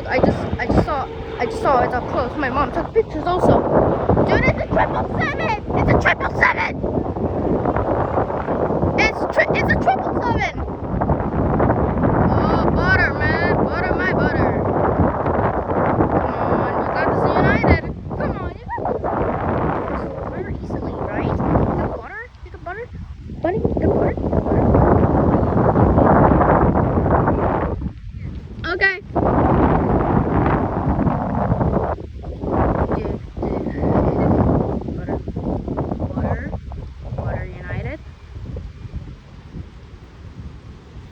Look, I just saw it up close. My mom took pictures also. Dude, it's a 777. It's a 777. It's a 777. Oh, butter, man, butter, my butter. Come on, you got this United. Come on, you got this. Very easily, right? You got butter. You got butter. Bunny, you got butter. Okay. Butter United.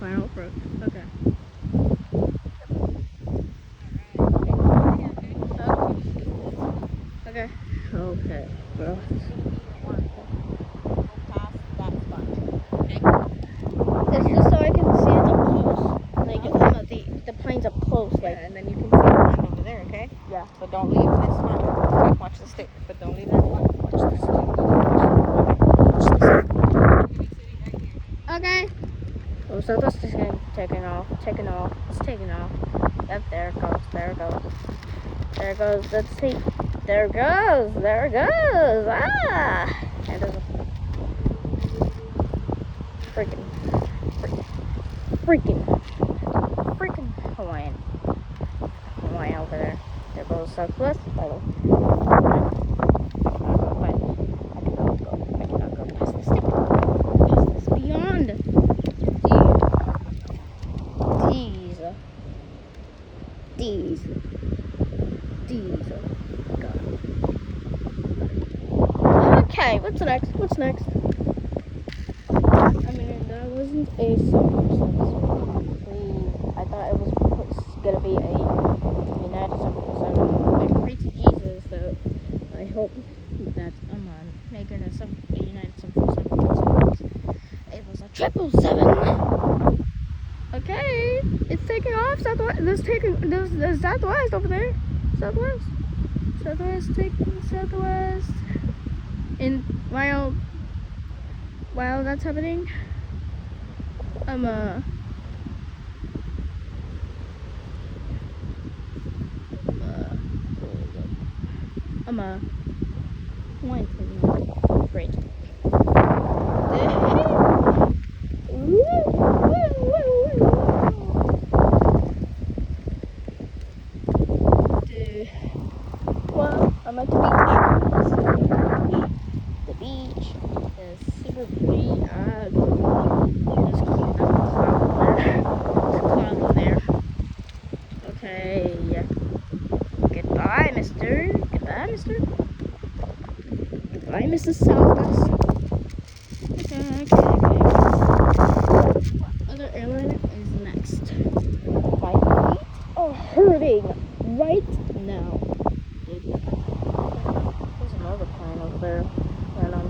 Final fruit. Okay. Okay. Okay, bro. It's just so I can see it up close. Like, the plane's up close. Like, and then you can see the land over there, okay? yeah. But don't leave this one. Watch the stick, but don't leave that one. Watch the stick. Okay. Oh, so that's just taking off. It's taking off. Yep, there it goes. There it goes. There it goes. Let's see. There it goes. There it goes. Ah! And there's a freaking Hawaiian over there. There goes Southwest. By the way. I cannot go past the stick. Past this beyond. These. God. Okay, what's next? I mean, that wasn't a summer. I thought it was gonna be a United summer. I pray to Jesus that I hope that I'm making a United summer. It was a 777. Okay, it's taking off. Southwest. There's Southwest over there. Southwest taking Southwest. And while that's happening, I'm Hawaiian thing. Great. Well, I'm at the beach is super pretty. There's cloud there. Okay. Goodbye, mister. Goodbye, Mrs. Southwest. Okay. Other airline is next. My feet are hurting right now. There's another plane over there. And I'm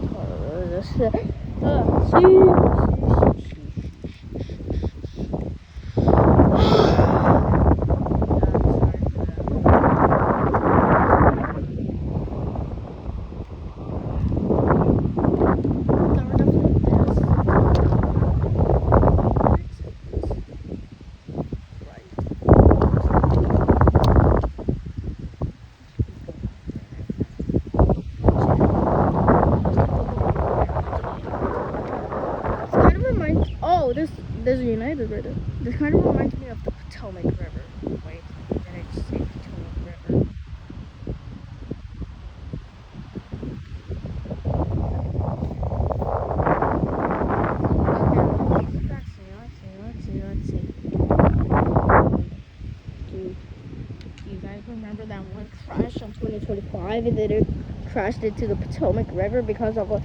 there's a United right there. This kind of reminds me of the Potomac River. Wait, did I just say Potomac River? Okay, let's see. Do you guys remember that one crash on 2025 and then it crashed into the Potomac River because of a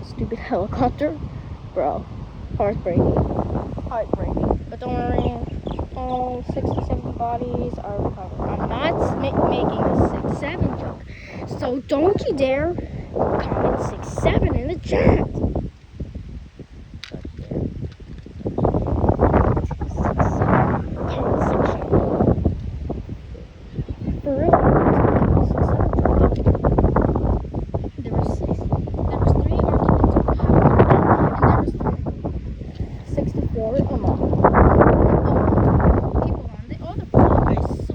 stupid helicopter? Bro. Heartbreaking. But don't worry, all 67 bodies are recovered. I'm not making a 6-7 joke. So don't you dare comment 6-7 in the chat. For real. There was 3 occupants of the helicopter, and there was 64 people on the other floor. I saw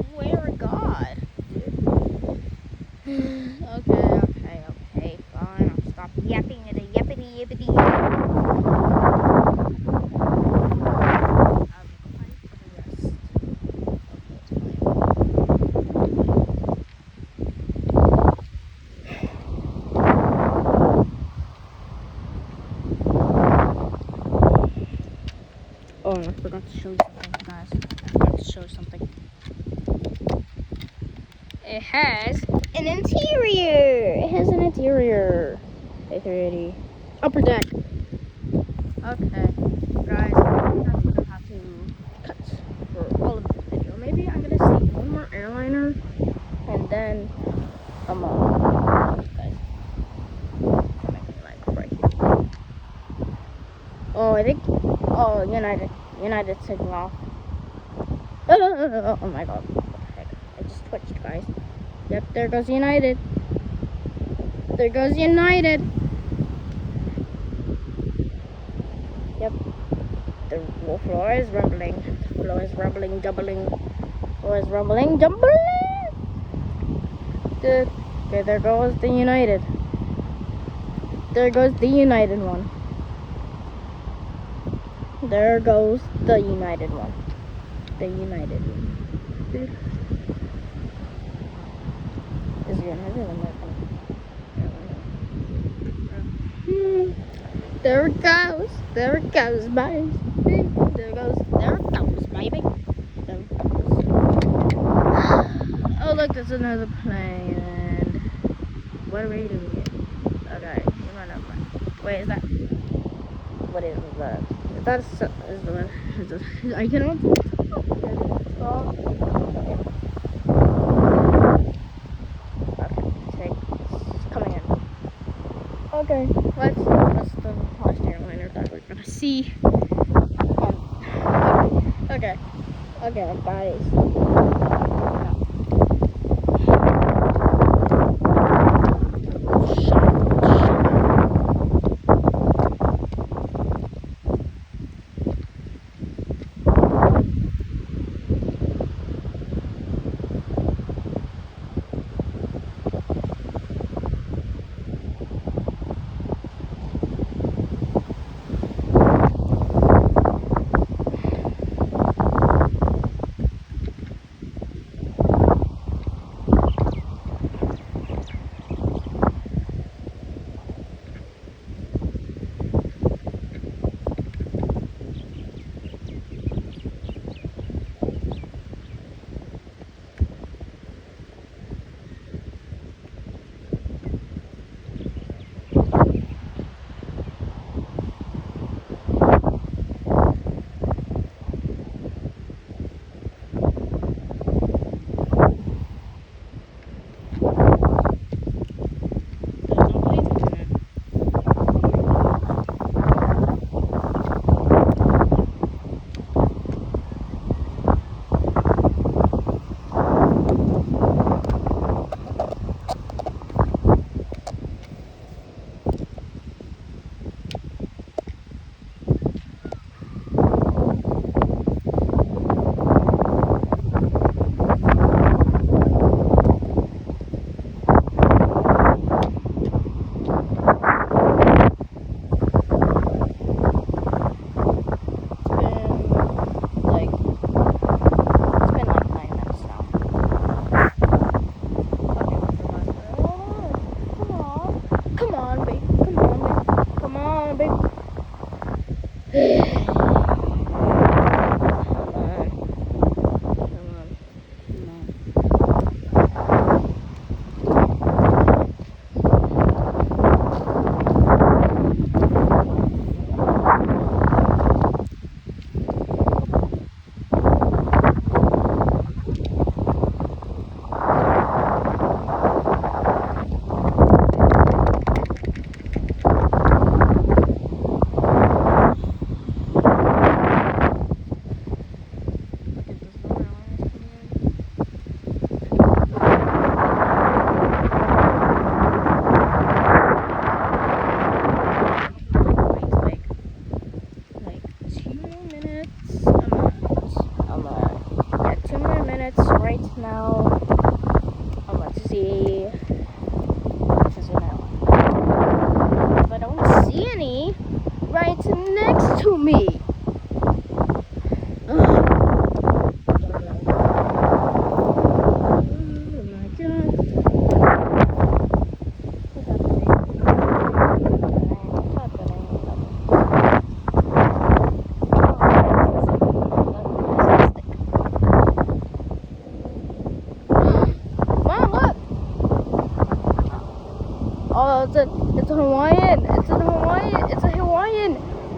Oh, I forgot to show you something, guys. I forgot to show you something. It has an interior. It has an interior. It's already upper deck. Okay, guys. I'm gonna have to cut for all of this video. Maybe I'm gonna see one more airliner, and then I'm guys. I'm making like right here. Oh, I think. Oh, United taking off. Oh my God. What the heck? I just twitched, guys. Yep, there goes United. There goes United. Yep. The floor is rumbling. The floor is rumbling, doubling. The floor is rumbling, doubling. Okay, there goes the United. There goes the United one. There goes the United one. The United one. Is United American? There it goes. There it goes, baby. There it goes, baby. There it goes. Oh, look, there's another plane. And what are we doing here? Okay, we're not flying. Wait, is that? What is that? Is that? I cannot. Okay, it's coming in. Okay, that's the last airliner that we're gonna see. Okay, guys. it's a Hawaiian. It's a Hawaiian. It's a Hawaiian.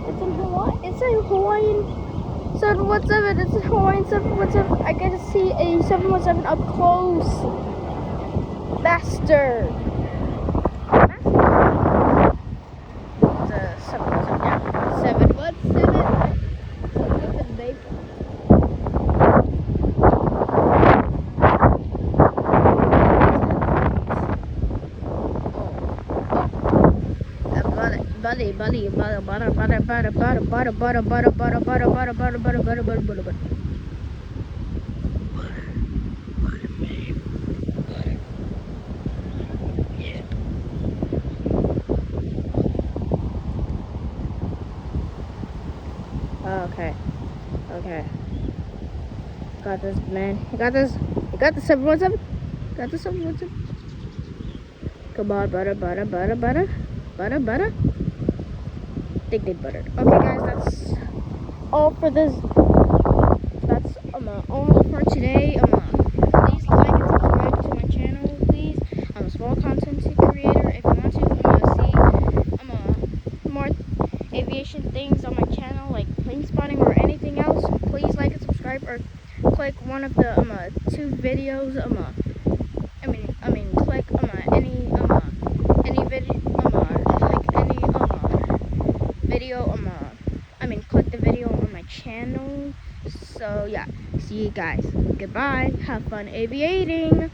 It's a Hawaiian. It's a Hawaiian 717. It's a Hawaiian 717. I get to see a 717 up close. Master. It's a 717. Yeah. 717. 717, baby. Buddy, butter. Okay. Got this, man. You got this. You got the 717. Got the 717. Come on, butter. Think they buttered. Okay, guys, that's all for this. That's all for today. Please like and subscribe to my channel, please. I'm a small content creator. If you want to, see more aviation things on my channel, like plane spotting or anything else. Please like and subscribe, or click one of the 2 videos. Click any video. Click the video on my channel. So yeah, see you guys. Goodbye. Have fun aviating.